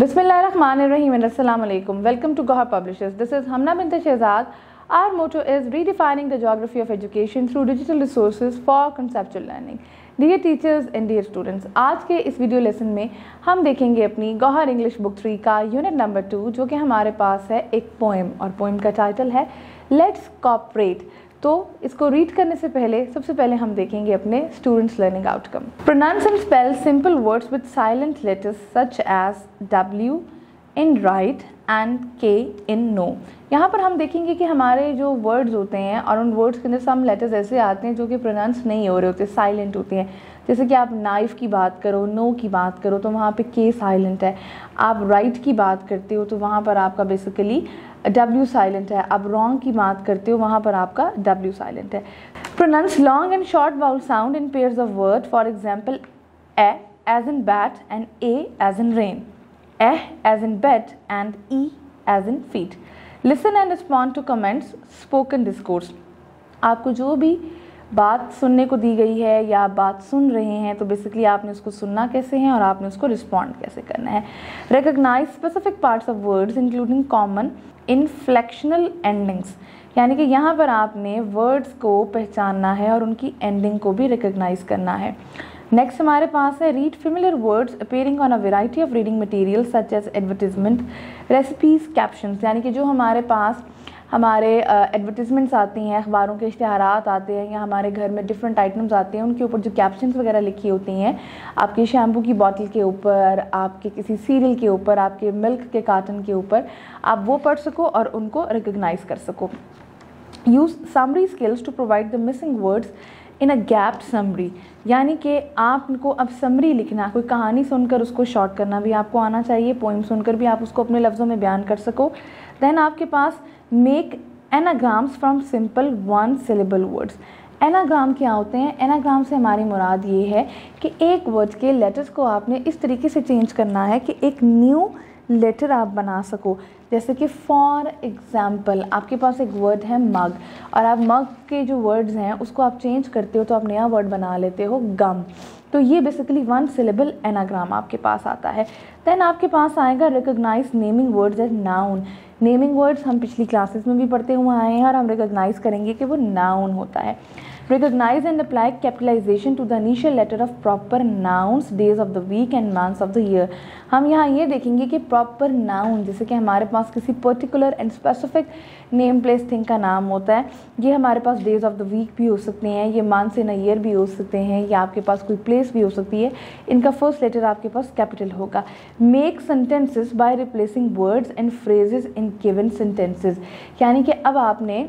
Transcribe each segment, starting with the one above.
Bismillahirrahmanirrahim and Assalamualaikum. Welcome to Gohar Publishers. This is Hamna Bint Shehzad. Our motto is redefining the geography of education through digital resources for conceptual learning. Dear teachers and dear students, आज के इस video lesson में हम देखेंगे अपनी Gauhar English book 3 का unit number 2, जो कि हमारे पास है एक पोएम और पोएम का टाइटल है लेट्स कोऑपरेट। तो इसको रीड करने से पहले सबसे पहले हम देखेंगे अपने students learning outcome. Pronounce and spell simple words with silent letters such as W in write and K in know. यहाँ पर हम देखेंगे कि हमारे जो वर्ड्स होते हैं और उन वर्ड्स के अंदर सम लेटर्स ऐसे आते हैं जो कि प्रोनाउंस नहीं हो रहे होते, साइलेंट होते हैं। जैसे कि आप नाइफ़ की बात करो, नो की बात करो तो वहाँ पे K साइलेंट है। आप राइट की बात करते हो तो वहाँ पर आपका बेसिकली W साइलेंट है। आप रॉन्ग की बात करते हो वहाँ पर आपका W साइलेंट है। Pronounce long and short vowel sound in pairs of word, for example A as in bat and A as in rain, A as in bed and E as in feet. Listen and respond to comments spoken discourse. आपको जो भी बात सुनने को दी गई है या बात सुन रहे हैं तो बेसिकली आपने उसको सुनना कैसे है और आपने उसको रिस्पॉन्ड कैसे करना है। Recognise specific parts of words including common inflectional endings, यानी कि यहाँ पर आपने वर्ड्स को पहचानना है और उनकी एंडिंग को भी रिकॉग्नाइज करना है। नेक्स्ट हमारे पास है read familiar words appearing on a variety of reading material such as advertisement, recipes, captions, यानी कि जो हमारे पास हमारे एडवर्टीजमेंट्स आती हैं, अखबारों के इश्तिहारात आते हैं या हमारे घर में डिफरेंट आइटम्स आते हैं, उनके ऊपर जो कैप्शंस वगैरह लिखी होती हैं, आपके शैम्पू की बोतल के ऊपर, आपके किसी सीरियल के ऊपर, आपके मिल्क के कार्टन के ऊपर, आप वो पढ़ सको और उनको रिकॉग्नाइज कर सको। Use summary skills to provide the missing words in a gapped summary, यानी कि आपको अब समरी लिखना, कोई कहानी सुनकर उसको शॉर्ट करना भी आपको आना चाहिए, पोइम सुनकर भी आप उसको अपने लफ्ज़ों में बयान कर सको। देन आपके पास make anagrams from simple one syllable words. Anagram क्या होते हैं? एनाग्राम से हमारी मुराद ये है कि एक वर्ड के लेटर्स को आपने इस तरीके से चेंज करना है कि एक न्यू लेटर आप बना सको। जैसे कि फॉर एग्ज़ाम्पल आपके पास एक वर्ड है मग और आप मग के जो वर्ड्स हैं उसको आप चेंज करते हो तो आप नया वर्ड बना लेते हो गम। तो ये बेसिकली वन सिलेबल एनाग्राम आपके पास आता है। देन आपके पास आएगा recognise naming words as noun. Naming words हम पिछली क्लासेस में भी पढ़ते हुए आए हैं और हम रिकॉग्नाइज करेंगे कि वो नाउन होता है। Recognize and apply capitalization to the initial letter of proper nouns, days of the week and months of the year। हम यहाँ ये देखेंगे कि proper noun, जैसे कि हमारे पास किसी particular and specific name place thing का नाम होता है, ये हमारे पास days of the week भी हो सकते हैं, ये months in a year भी हो सकते हैं, या आपके पास कोई place भी हो सकती है। इनका first letter आपके पास capital होगा। Make sentences by replacing words and phrases in given sentences, यानी कि अब आपने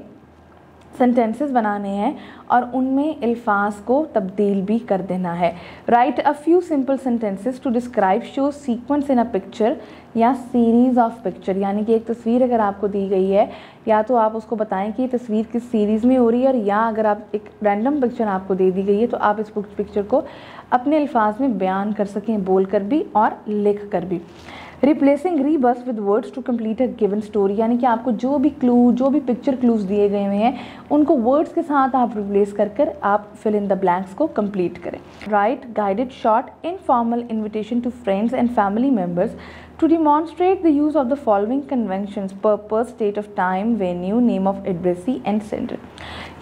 सेंटेंसेस बनाने हैं और उनमें अल्फाज को तब्दील भी कर देना है। Write a few simple sentences to describe show sequence in a picture या सीरीज़ ऑफ पिक्चर, यानी कि एक तस्वीर अगर आपको दी गई है या तो आप उसको बताएं कि ये तस्वीर किस सीरीज़ में हो रही है, और या अगर आप एक रैंडम पिक्चर आपको दे दी गई है तो आप इस पिक्चर को अपने अल्फाज में बयान कर सकें, बोल कर भी और लिख कर भी। Replacing rebus with words to complete a given story, यानी कि आपको जो भी क्लू, जो भी पिक्चर क्लूज दिए गए हुए हैं उनको वर्ड्स के साथ आप रिप्लेस कर आप फिल इन द ब्लैंक्स को कंप्लीट करें। Write guided short informal invitation to friends and family members to demonstrate the use of the following conventions: purpose, state of time, venue, name of addressee and sender।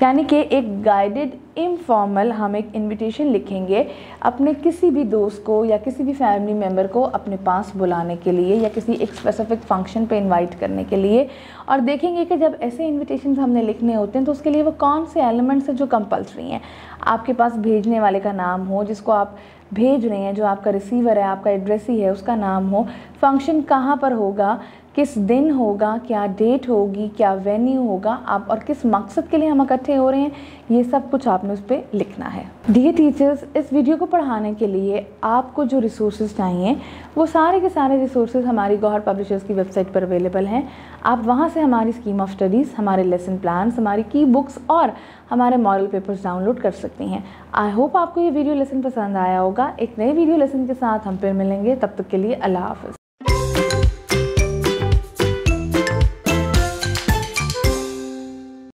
यानी कि एक guided informal हम एक invitation लिखेंगे अपने किसी भी दोस्त को या किसी भी फैमिली मेम्बर को अपने पास बुलाने के लिए या किसी एक स्पेसिफिक फंक्शन पे इनवाइट करने के लिए, और देखेंगे कि जब ऐसे इनविटेशंस हमने लिखने होते हैं तो उसके लिए वो कौन से एलिमेंट्स हैं जो कंपल्सरी हैं। आपके पास भेजने वाले का नाम हो, जिसको आप भेज रहे हैं, जो आपका रिसीवर है, आपका एड्रेसी है, उसका नाम हो, फंक्शन कहाँ पर होगा, किस दिन होगा, क्या डेट होगी, क्या वेन्यू होगा, आप और किस मकसद के लिए हम इकट्ठे हो रहे हैं, ये सब कुछ आपने उस पर लिखना है। डियर टीचर्स, इस वीडियो को पढ़ाने के लिए आपको जो रिसोर्सेज चाहिए वो सारे के सारे रिसोर्सेज हमारी गौहर पब्लिशर्स की वेबसाइट पर अवेलेबल हैं। आप वहाँ से हमारी स्कीम ऑफ स्टडीज़, हमारे लेसन प्लान्स, हमारी की बुक्स और हमारे मॉडल पेपर्स डाउनलोड कर सकती हैं। आई होप आपको ये वीडियो लेसन पसंद आया होगा। एक नए वीडियो लेसन के साथ हम फिर मिलेंगे, तब तक के लिए अल्लाह हाफ़िज़।